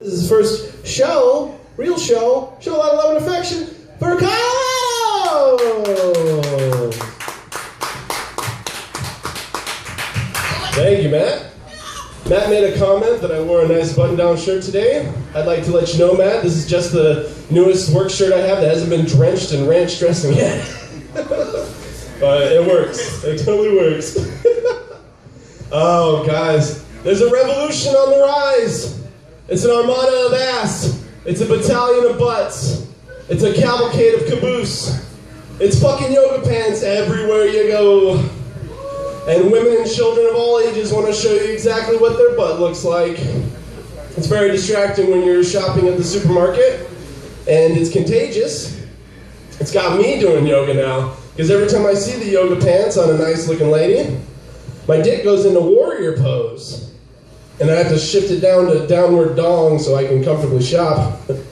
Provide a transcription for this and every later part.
This is his first show, real show, show a lot of love and affection for Kyle! Thank you, Matt. Matt made a comment that I wore a nice button-down shirt today. I'd like to let you know, Matt, this is just the newest work shirt I have that hasn't been drenched in ranch dressing yet. But it works. It totally works. Oh, guys, there's a revolution on the rise. It's an armada of ass. It's a battalion of butts. It's a cavalcade of caboose. It's fucking yoga pants everywhere you go. And women and children of all ages want to show you exactly what their butt looks like. It's very distracting when you're shopping at the supermarket, and it's contagious. It's got me doing yoga now, because every time I see the yoga pants on a nice looking lady, my dick goes into warrior pose. And I have to shift it down to downward dong so I can comfortably shop. Weed's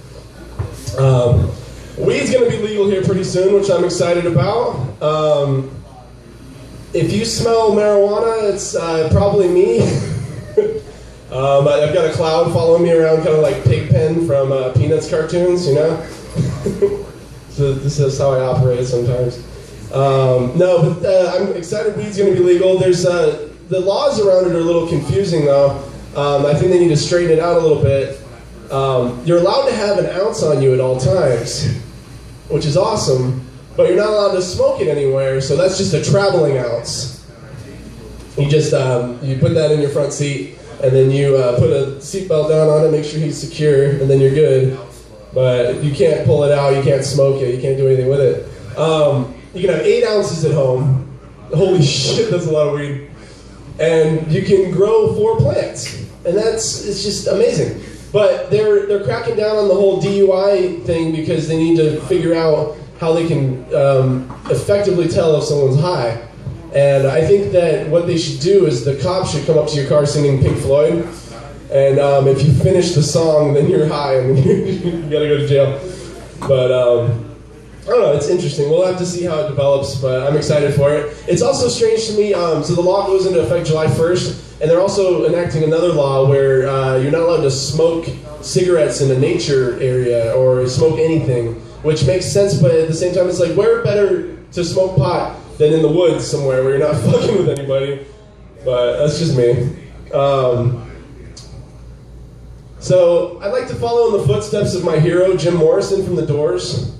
going to be legal here pretty soon, which I'm excited about. If you smell marijuana, it's probably me. I've got a cloud following me around, kind of like Pigpen from Peanuts cartoons, you know? So this is how I operate sometimes. I'm excited weed's going to be legal. There's the laws around it are a little confusing, though. I think they need to straighten it out a little bit. You're allowed to have an ounce on you at all times, which is awesome, but you're not allowed to smoke it anywhere, so that's just a traveling ounce. You just, you put that in your front seat, and then you put a seatbelt down on it, make sure he's secure, and then you're good. But you can't pull it out, you can't smoke it, you can't do anything with it. You can have 8 ounces at home. Holy shit, that's a lot of weed. And you can grow 4 plants, and it's just amazing. But they're cracking down on the whole DUI thing because they need to figure out how they can effectively tell if someone's high. And I think that what they should do is the cops should come up to your car singing Pink Floyd, and if you finish the song, then you're high and you gotta go to jail. But I don't know, it's interesting. We'll have to see how it develops, but I'm excited for it. It's also strange to me, so the law goes into effect July 1st, and they're also enacting another law where you're not allowed to smoke cigarettes in a nature area or smoke anything, which makes sense, but at the same time it's like, where better to smoke pot than in the woods somewhere where you're not fucking with anybody? But that's just me. So I'd like to follow in the footsteps of my hero, Jim Morrison from The Doors.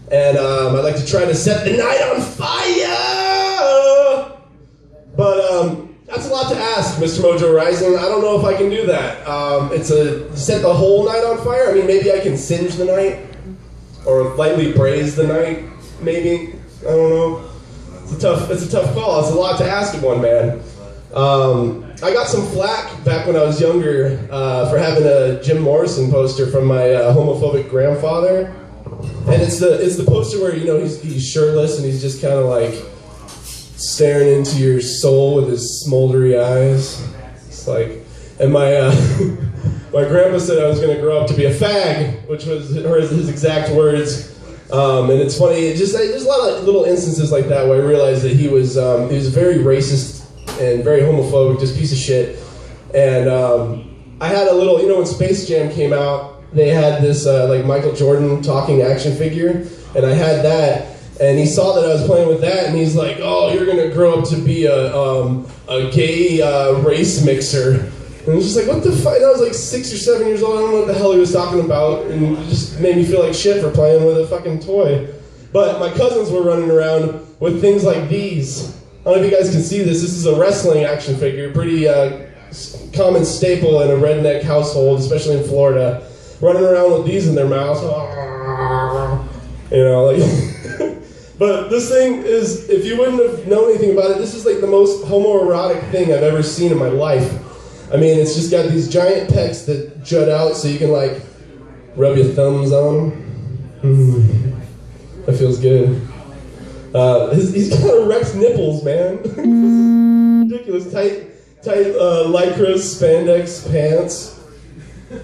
And I'd like to try to set the night on fire! But that's a lot to ask, Mr. Mojo Rising. I don't know if I can do that. Set the whole night on fire? I mean, maybe I can singe the night? Or lightly braise the night, maybe? I don't know. It's a tough call. It's a lot to ask of one man. I got some flack back when I was younger for having a Jim Morrison poster from my homophobic grandfather. And it's the poster where, you know, he's shirtless and he's just kind of like staring into your soul with his smoldery eyes. It's like, and my my grandpa said I was going to grow up to be a fag, which was his exact words. And it's funny, there's a lot of little instances like that where I realized that he was very racist and very homophobic, just piece of shit. And I had a little, you know, when Space Jam came out, they had this like Michael Jordan talking action figure, and I had that, and he saw that I was playing with that, and he's like, "Oh, you're gonna grow up to be a gay race mixer." And I was just like, "What the fuck?" And I was like 6 or 7 years old. I don't know what the hell he was talking about, and it just made me feel like shit for playing with a fucking toy. But my cousins were running around with things like these. I don't know if you guys can see this. This is a wrestling action figure, pretty common staple in a redneck household, especially in Florida. Running around with these in their mouths, you know, like. But this thing is, if you wouldn't have known anything about it, this is like the most homoerotic thing I've ever seen in my life. I mean, it's just got these giant pecs that jut out so you can like rub your thumbs on them. That feels good. He's got erect nipples, man. Ridiculous, tight lycra spandex pants.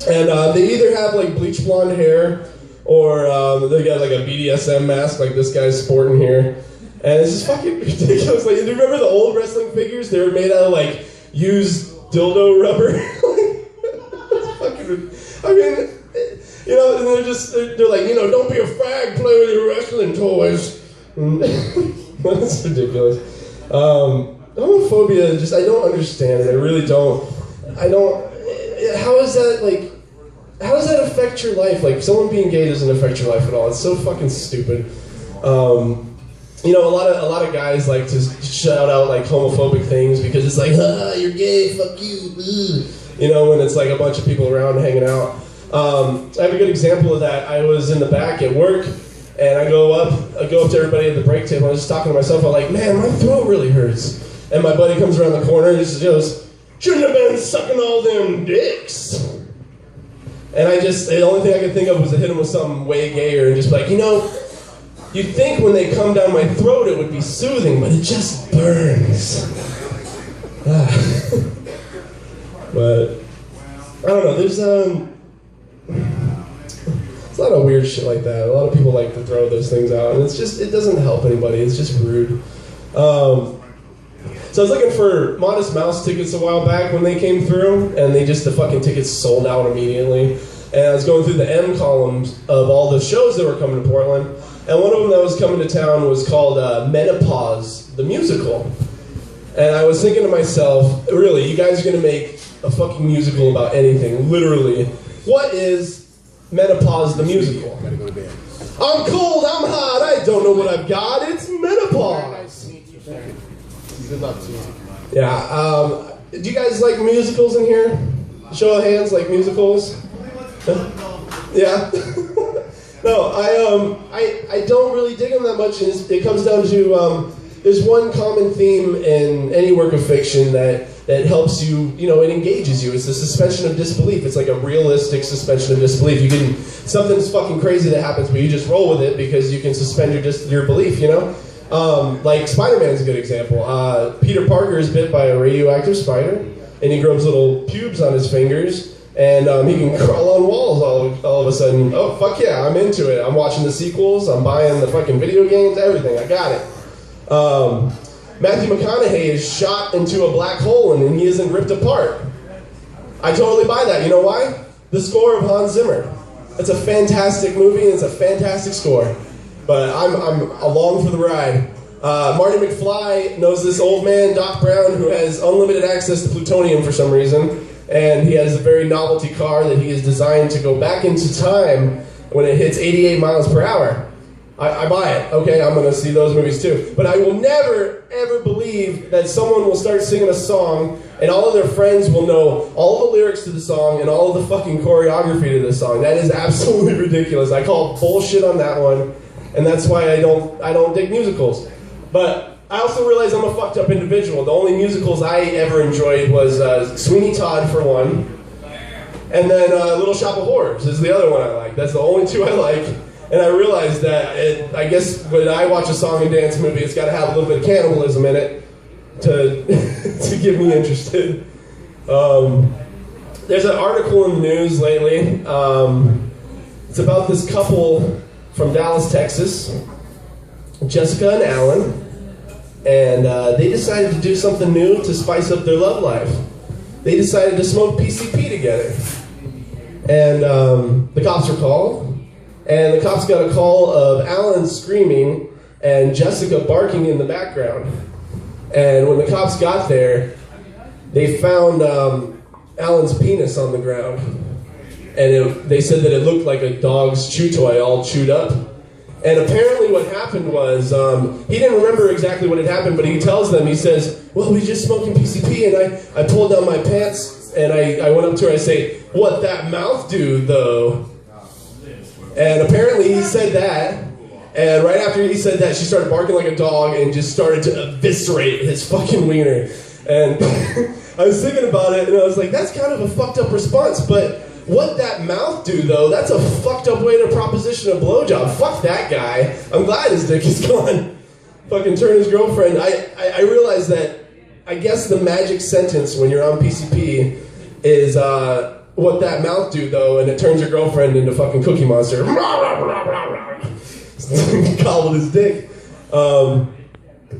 And they either have like bleach blonde hair or they got like a BDSM mask like this guy's sporting here. And it's just fucking ridiculous. Like, do you remember the old wrestling figures? They were made out of like used dildo rubber. It's fucking I mean, you know, and they're like, you know, don't be a fag, play with your wrestling toys. That's ridiculous. Homophobia, just, I don't understand it. I really don't. How does that affect your life? Like, someone being gay doesn't affect your life at all. It's so fucking stupid. You know, a lot of guys like to shout out like homophobic things because it's like, you're gay, fuck you. You know, when it's like a bunch of people around hanging out. I have a good example of that. I was in the back at work, and I go up to everybody at the break table. I was just talking to myself. I'm like, man, my throat really hurts. And my buddy comes around the corner and he just goes, shouldn't have been sucking all them dicks. And the only thing I could think of was to hit him with something way gayer and just be like, you know, you'd think when they come down my throat it would be soothing, but it just burns. But I don't know, there's a lot of weird shit like that. A lot of people like to throw those things out, and it doesn't help anybody. It's just rude. So I was looking for Modest Mouse tickets a while back when they came through, and the fucking tickets sold out immediately. And I was going through the M columns of all the shows that were coming to Portland, and one of them that was coming to town was called Menopause, the musical. And I was thinking to myself, really, you guys are going to make a fucking musical about anything, literally. What is Menopause, the musical? I'm cold, I'm hot, I don't know what I've got, it's menopause. Yeah, do you guys like musicals in here? Show of hands, like musicals? Yeah? No, I don't really dig them that much, and it comes down to, there's one common theme in any work of fiction that helps you, you know, it engages you. It's the suspension of disbelief. It's like a realistic suspension of disbelief. Something's fucking crazy that happens, but you just roll with it because you can suspend your belief, you know? Like Spider-Man's a good example. Peter Parker is bit by a radioactive spider, and he grows little pubes on his fingers, and he can crawl on walls all of a sudden. Oh, fuck yeah, I'm into it. I'm watching the sequels, I'm buying the fucking video games, everything, I got it. Matthew McConaughey is shot into a black hole and he isn't ripped apart. I totally buy that. You know why? The score of Hans Zimmer. It's a fantastic movie and it's a fantastic score. But I'm along for the ride. Marty McFly knows this old man, Doc Brown, who has unlimited access to plutonium for some reason. And he has a very novelty car that he has designed to go back into time when it hits 88 miles per hour. I buy it. Okay, I'm going to see those movies too. But I will never, ever believe that someone will start singing a song and all of their friends will know all the lyrics to the song and all of the fucking choreography to the song. That is absolutely ridiculous. I call bullshit on that one, and that's why I don't dig musicals. But I also realize I'm a fucked up individual. The only musicals I ever enjoyed was Sweeney Todd for one, and then Little Shop of Horrors is the other one I like. That's the only two I like. And I realized that, I guess when I watch a song and dance movie, it's got to have a little bit of cannibalism in it to to get me interested. There's an article in the news lately. It's about this couple from Dallas, Texas, Jessica and Alan, and they decided to do something new to spice up their love life. They decided to smoke PCP together. And the cops were called. And the cops got a call of Alan screaming and Jessica barking in the background. And when the cops got there, they found Alan's penis on the ground. And they said that it looked like a dog's chew toy all chewed up. And apparently what happened was, he didn't remember exactly what had happened, but he tells them, he says, well, we just smoking PCP, and I pulled down my pants, and I went up to her, I say, what that mouth do, though? And apparently he said that, and right after he said that, she started barking like a dog and just started to eviscerate his fucking wiener. And I was thinking about it, and I was like, that's kind of a fucked up response, but what that mouth do, though, that's a fucked up way to proposition a blowjob. Fuck that guy. I'm glad his dick is gone. Fucking turn his girlfriend. I realized that, I guess the magic sentence when you're on PCP is, what that mouth do, though, and it turns your girlfriend into fucking Cookie Monster. Gobbled his dick.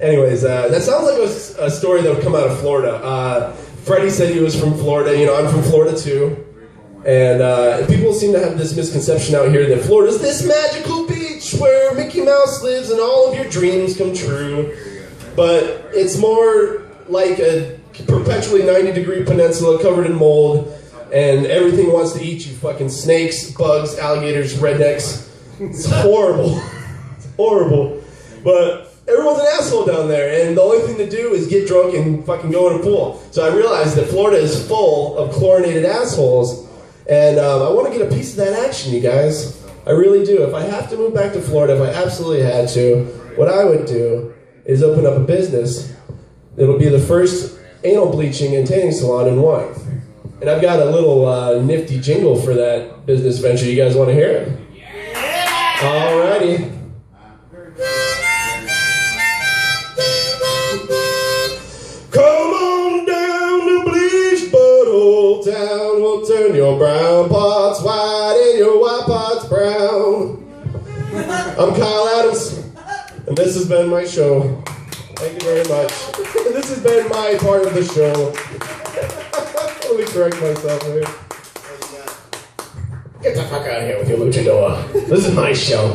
Anyways, that sounds like a story that would come out of Florida. Freddie said he was from Florida. You know, I'm from Florida, too. And people seem to have this misconception out here that Florida's this magical beach where Mickey Mouse lives and all of your dreams come true. But it's more like a perpetually 90-degree peninsula covered in mold, and everything wants to eat you. Fucking snakes, bugs, alligators, rednecks. It's horrible. It's horrible. But everyone's an asshole down there, and the only thing to do is get drunk and fucking go in a pool. So I realized that Florida is full of chlorinated assholes, and I want to get a piece of that action, you guys. I really do. If I have to move back to Florida, if I absolutely had to, what I would do is open up a business. It'll be the first anal bleaching and tanning salon in one. And I've got a little nifty jingle for that business venture. You guys want to hear it? Yeah! Alrighty. Come on down to Bleach Butthole Town. We'll turn your brown pots white and your white pots brown. I'm Kyle Adams, and this has been my show. Thank you very much. This has been my part of the show. Let me correct myself here. Get the fuck out of here with your luchador. This is my show.